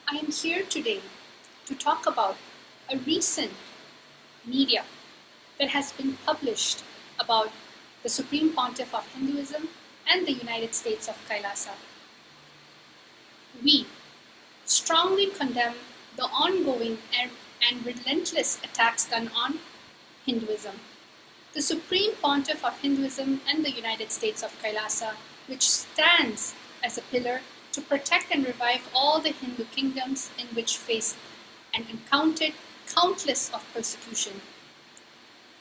I am here today to talk about a recent media that has been published about the Supreme Pontiff of Hinduism and the United States of KAILASA. We strongly condemn the ongoing and relentless attacks done on Hinduism. The Supreme Pontiff of Hinduism and the United States of KAILASA, which stands as a pillar to protect and revive all the Hindu kingdoms in which faced and encountered countless of persecution.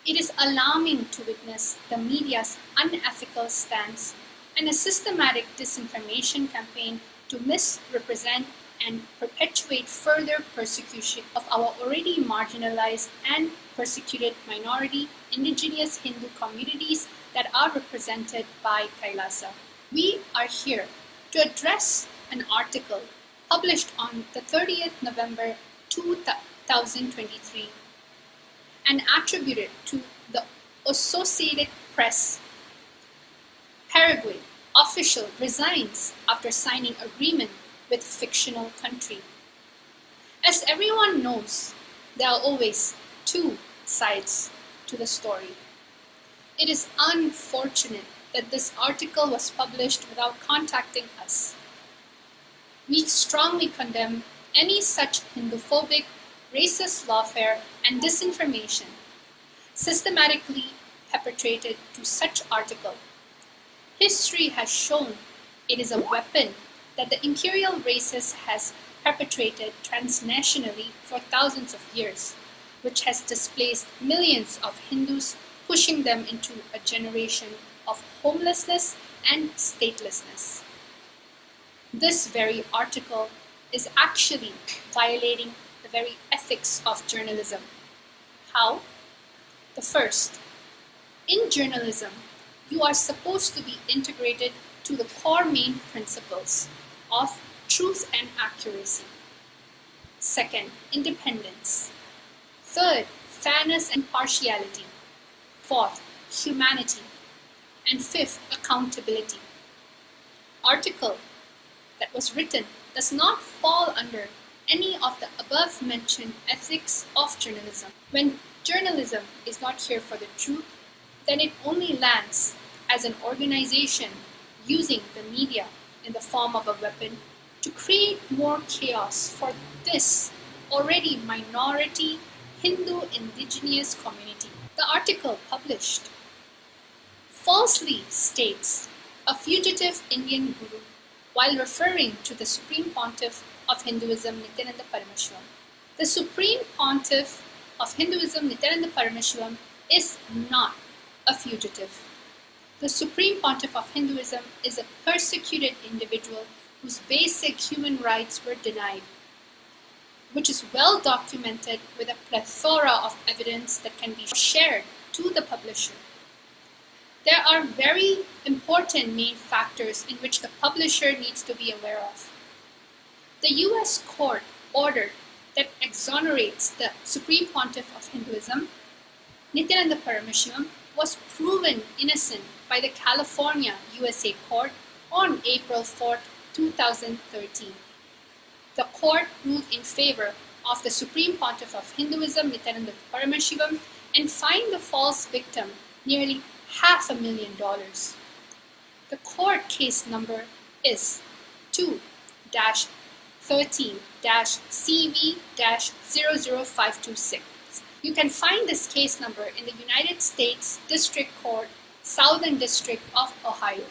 It is alarming to witness the media's unethical stance and a systematic disinformation campaign to misrepresent and perpetuate further persecution of our already marginalized and persecuted minority indigenous Hindu communities that are represented by KAILASA. We are here to address an article published on the 30th November 2023 and attributed to the Associated Press. Paraguay official resigns after signing agreement with fictional country. As everyone knows, there are always two sides to the story. It is unfortunate that this article was published without contacting us. We strongly condemn any such Hinduphobic, racist lawfare and disinformation systematically perpetrated to such article. History has shown it is a weapon that the imperial races has perpetrated transnationally for thousands of years, which has displaced millions of Hindus, pushing them into a generation of homelessness and statelessness. This very article is actually violating the very ethics of journalism. How? The first, in journalism, you are supposed to be integrated to the core main principles of truth and accuracy. Second, independence. Third, fairness and partiality. Fourth, humanity. And fifth, accountability. Article that was written does not fall under any of the above mentioned ethics of journalism. When journalism is not here for the truth, then it only lands as an organization using the media in the form of a weapon to create more chaos for this already minority Hindu indigenous community. The article published falsely states a fugitive Indian guru while referring to the Supreme Pontiff of Hinduism, Nityananda Parameswaram. The Supreme Pontiff of Hinduism, Nityananda Parameswaram, is not a fugitive. The Supreme Pontiff of Hinduism is a persecuted individual whose basic human rights were denied, which is well documented with a plethora of evidence that can be shared to the publisher. There are very important main factors in which the publisher needs to be aware of. The US court order that exonerates the Supreme Pontiff of Hinduism, Nityananda Parameswaram, was proven innocent by the California USA court on April 4, 2013. The court ruled in favor of the Supreme Pontiff of Hinduism, Nityananda Parameswaram, and fined the false victim nearly $500,000. The court case number is 2-13-CV-00526. You can find this case number in the United States District Court, Southern District of Ohio.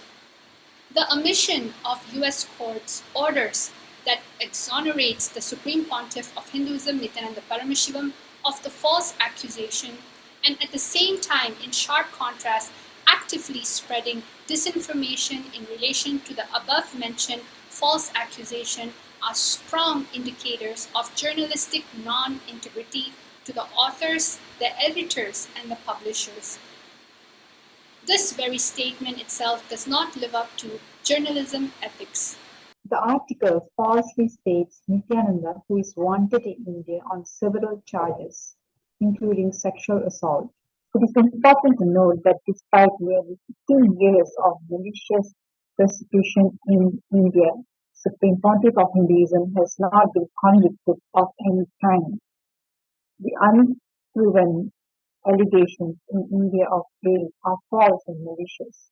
The omission of US court's orders that exonerates the Supreme Pontiff of Hinduism, Nityananda Parameswaram, of the false accusation, and at the same time, in sharp contrast, actively spreading disinformation in relation to the above-mentioned false accusation are strong indicators of journalistic non-integrity to the authors, the editors, and the publishers. This very statement itself does not live up to journalism ethics. The article falsely states Nityananda, who is wanted in India on several charges, including sexual assault. It is important to note that despite nearly 15 years of malicious persecution in India, Supreme Pontiff of Hinduism has not been convicted of any crime. The unproven allegations in India of rape are false and malicious.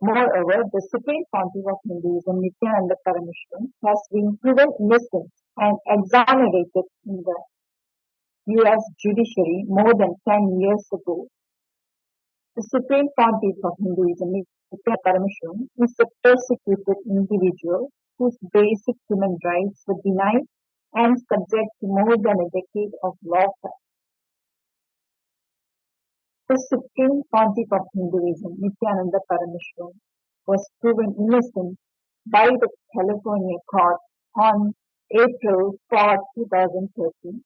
Moreover, the Supreme Pontiff of Hinduism, Nityananda Parameshwaran, has been proven innocent and exonerated in the US judiciary more than 10 years ago. The Supreme Pontiff of Hinduism, Nityananda Parameshwaran, is a persecuted individual whose basic human rights were denied and subject to more than a decade of lawfare. The Supreme Pontiff of Hinduism, Nityananda Parameshwaran, was proven innocent by the California court on April 4, 2013.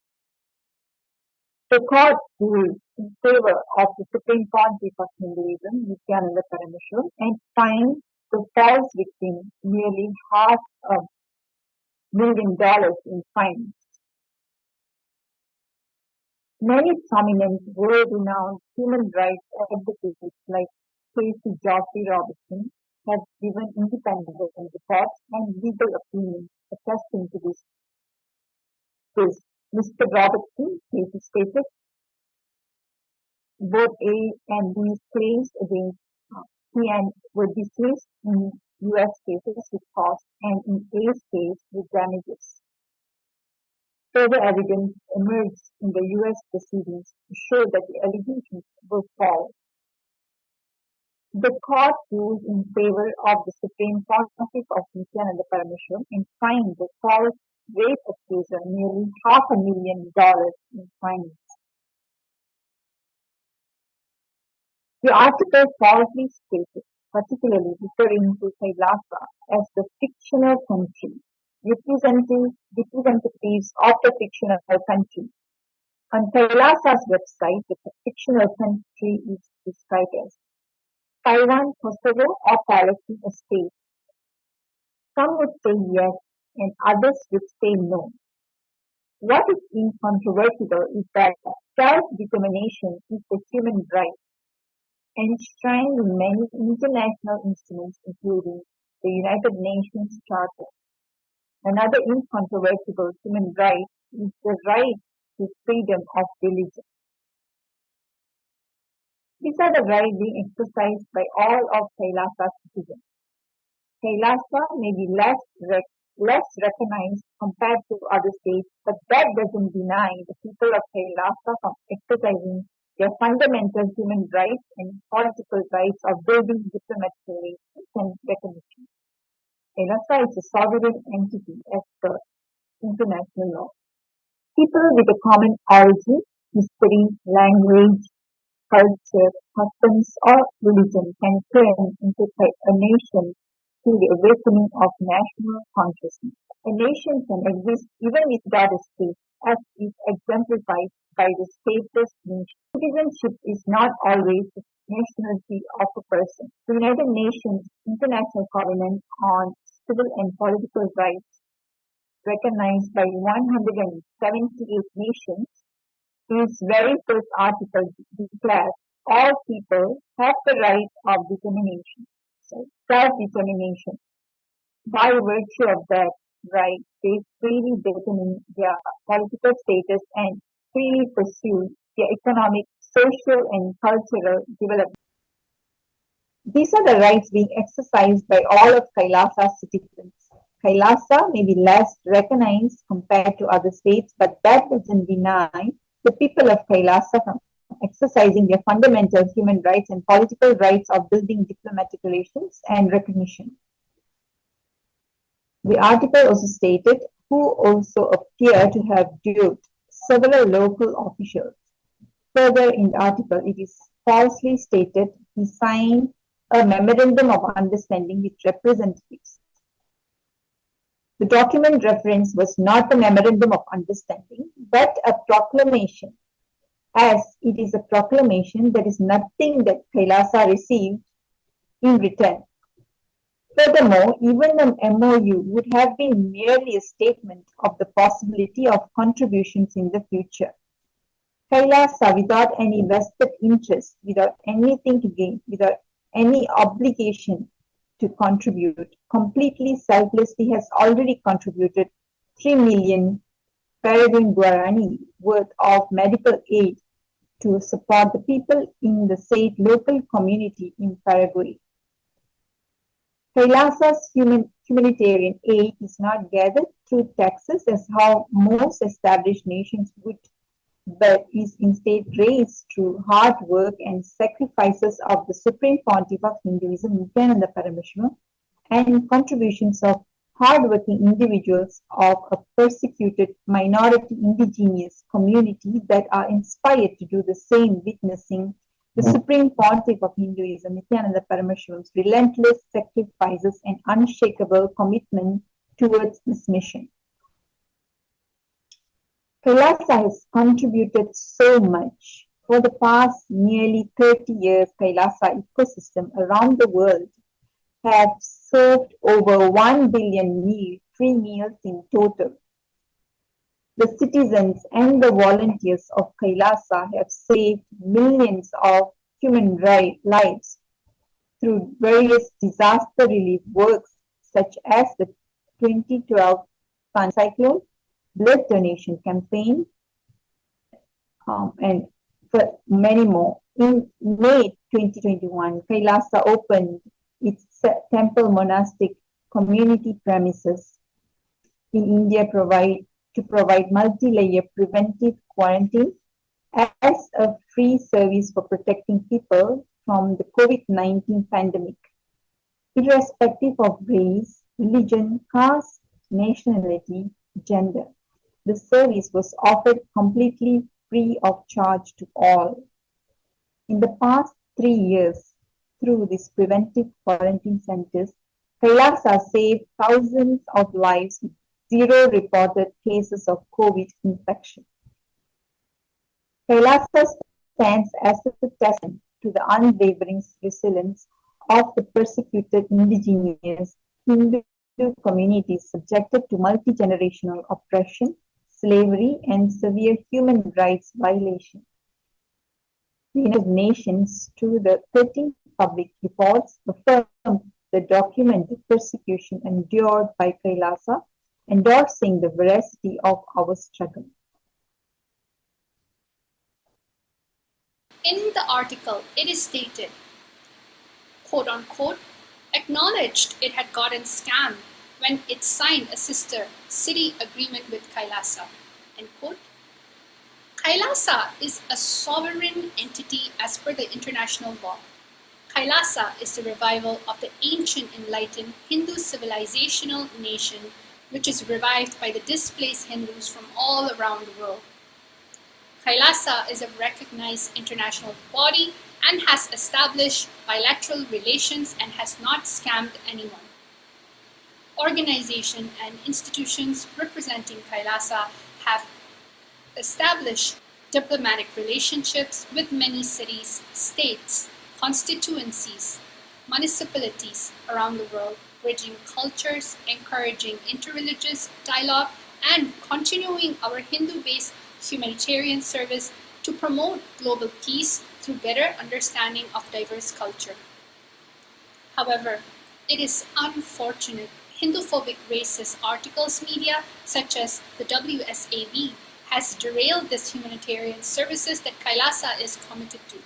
The court ruled in favor of the Supreme Pontiff of Hinduism, Nityananda Parameshwaran, and fined the false victim nearly $500,000 in fines. Many prominent world-renowned human rights advocates like Casey Joffrey Robertson have given independent reports and legal opinions attesting to this. Mr. Robertson, Casey stated, both A and B's claims against he and were dismissed in US cases with cost and in A's case with damages. Further evidence emerged in the US proceedings to show that the allegations were false. The court ruled in favor of the Supreme Pontiff of Nityananda Parameshwaran and fined the false rape accuser nearly $500,000 in fines. The article falsely stated, particularly referring to Kailasa as the fictional country, representatives of the fictional country. On Kailasa's website, the fictional country is described as Taiwan, Kosovo, or Palestine a state. Some would say yes, and others would say no. What is incontrovertible is that self-determination is a human right, enshrined in many international instruments, including the United Nations Charter. Another incontrovertible human right is the right to freedom of religion. These are the rights being exercised by all of Kailasa's citizens. Kailasa may be less recognized compared to other states, but that doesn't deny the people of Kailasa from exercising their fundamental human rights and political rights of building diplomatic relations and recognition. Kailasa is a sovereign entity as per international law. People with a common origin, history, language, culture, customs, or religion can turn into a nation through the awakening of national consciousness. A nation can exist even without a state, as is exemplified by the stateless nation. Citizenship is not always the nationality of a person. The United Nations International Covenant on Civil and Political Rights, recognized by 178 nations, its very first article declares all people have the right of determination, self-determination. By virtue of that right, they freely determine their political status and freely pursue their economic, social, and cultural development. These are the rights being exercised by all of Kailasa's citizens. Kailasa may be less recognized compared to other states, but that doesn't deny the people of Kailasa from exercising their fundamental human rights and political rights of building diplomatic relations and recognition. The article also stated who also appear to have duped several local officials. Further in the article, it is falsely stated he signed a memorandum of understanding with representatives. The document reference was not a memorandum of understanding, but a proclamation. As it is a proclamation, there is nothing that Kailasa received in return. Furthermore, even the MOU would have been merely a statement of the possibility of contributions in the future. Kailasa, without any vested interest, without anything to gain, without any obligation to contribute, completely selflessly has already contributed 3 million Paraguayan Guarani worth of medical aid to support the people in the said local community in Paraguay. KAILASA's humanitarian aid is not gathered through taxes as how most established nations would, but is instead raised through hard work and sacrifices of the Supreme Pontiff of Hinduism, Nityananda Parameshwara, and contributions of hardworking individuals of a persecuted minority indigenous community that are inspired to do the same, witnessing the Supreme Pontiff of Hinduism, Nityananda Parameshwara's relentless sacrifices and unshakable commitment towards this mission. KAILASA has contributed so much. For the past nearly 30 years, KAILASA ecosystem around the world have served over 1 billion free meals in total. The citizens and the volunteers of KAILASA have saved millions of human lives through various disaster relief works such as the 2012 cyclone, blood donation campaign, and for many more. In May 2021, KAILASA opened its temple monastic community premises in India to provide multi-layer preventive quarantine as a free service for protecting people from the COVID-19 pandemic, irrespective of race, religion, caste, nationality, gender. The service was offered completely free of charge to all. In the past 3 years, through these preventive quarantine centers, KAILASA saved thousands of lives with zero reported cases of COVID infection. KAILASA stands as a testament to the unwavering resilience of the persecuted indigenous Hindu communities subjected to multi-generational oppression, slavery, and severe human rights violations. The United Nations, through the 13th public reports, affirmed the documented persecution endured by KAILASA, endorsing the veracity of our struggle. In the article, it is stated, quote unquote, acknowledged it had gotten scammed when it signed a sister city agreement with KAILASA, end quote. KAILASA is a sovereign entity as per the international law. KAILASA is the revival of the ancient enlightened Hindu civilizational nation, which is revived by the displaced Hindus from all around the world. KAILASA is a recognized international body and has established bilateral relations and has not scammed anyone. Organizations and institutions representing KAILASA have established diplomatic relationships with many cities, states, constituencies, municipalities around the world, bridging cultures, encouraging interreligious dialogue, and continuing our Hindu-based humanitarian service to promote global peace through better understanding of diverse culture. However, it is unfortunate Hinduphobic racist articles media such as the WSAV has derailed this humanitarian services that KAILASA is committed to.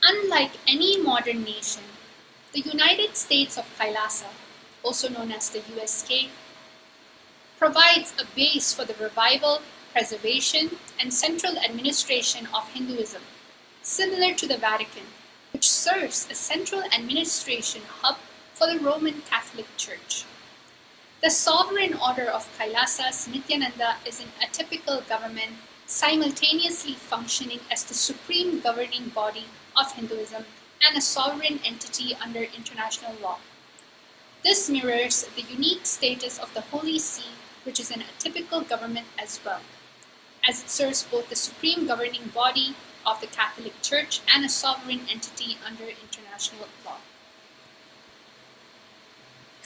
Unlike any modern nation, the United States of KAILASA, also known as the USK, provides a base for the revival, preservation, and central administration of Hinduism, similar to the Vatican, which serves as central administration hub for the Roman Catholic Church. The sovereign order of KAILASA's Nityananda is an atypical government simultaneously functioning as the supreme governing body of Hinduism and a sovereign entity under international law. This mirrors the unique status of the Holy See, which is an atypical government as well, as it serves both the supreme governing body of the Catholic Church and a sovereign entity under international law.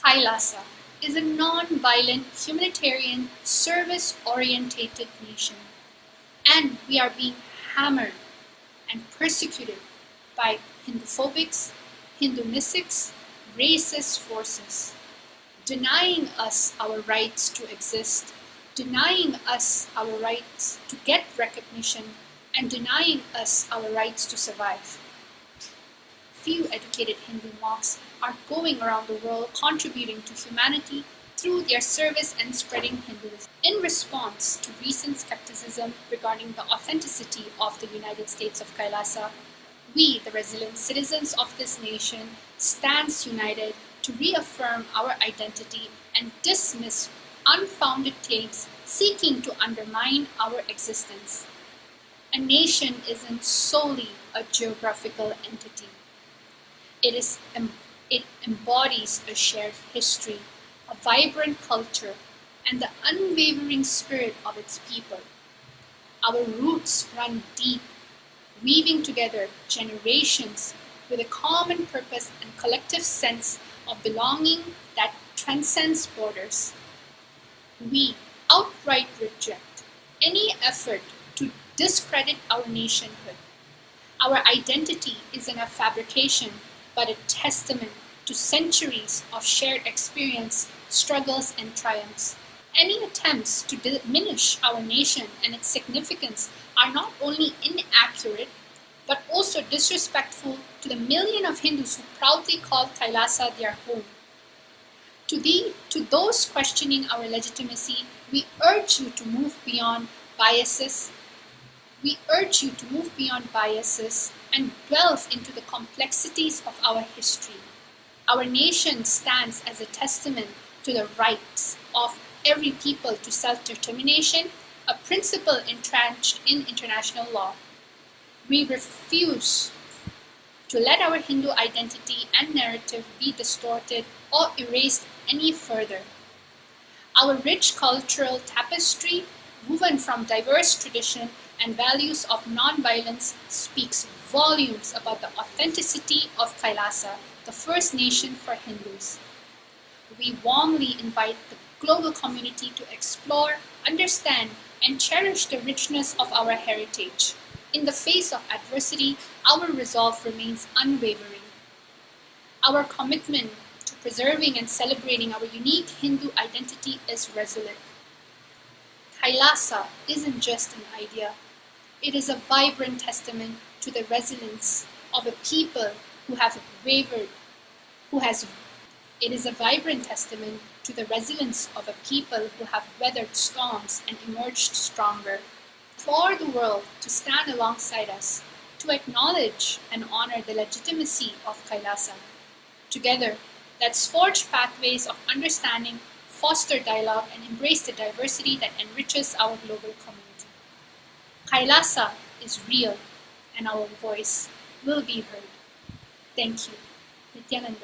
KAILASA is a non-violent, humanitarian, service-orientated nation, and we are being hammered and persecuted by Hinduphobics, Hindu mystics, racist forces, denying us our rights to exist, denying us our rights to get recognition, and denying us our rights to survive. Few educated Hindu monks are going around the world contributing to humanity through their service and spreading Hinduism. In response to recent skepticism regarding the authenticity of the United States of Kailasa, we, the resilient citizens of this nation, stands united to reaffirm our identity and dismiss unfounded claims seeking to undermine our existence. A nation isn't solely a geographical entity. It embodies a shared history, a vibrant culture, and the unwavering spirit of its people. Our roots run deep, weaving together generations with a common purpose and collective sense of belonging that transcends borders. We outright reject any effort to discredit our nationhood. Our identity isn't a fabrication, but a testament to centuries of shared experience, struggles, and triumphs. Any attempts to diminish our nation and its significance are not only inaccurate, but also disrespectful to the million of Hindus who proudly call Kailasa their home. To those questioning our legitimacy, we urge you to move beyond biases. We urge you to move beyond biases and delve into the complexities of our history. Our nation stands as a testament to the rights of every people to self-determination, a principle entrenched in international law. We refuse to let our Hindu identity and narrative be distorted or erased any further. Our rich cultural tapestry, woven from diverse tradition and values of non-violence, speaks volumes about the authenticity of Kailasa, the first nation for Hindus. We warmly invite the global community to explore, understand, and cherish the richness of our heritage. In the face of adversity, our resolve remains unwavering. Our commitment to preserving and celebrating our unique Hindu identity is resolute. Kailasa isn't just an idea. It is a vibrant testament to the resilience of a people who have wavered, who has It is a vibrant testament to the resilience of a people who have weathered storms and emerged stronger. For the world to stand alongside us, to acknowledge and honor the legitimacy of Kailasa. Together, let's forge pathways of understanding, foster dialogue, and embrace the diversity that enriches our global community. Kailasa is real, and our voice will be heard. Thank you. Nityananda.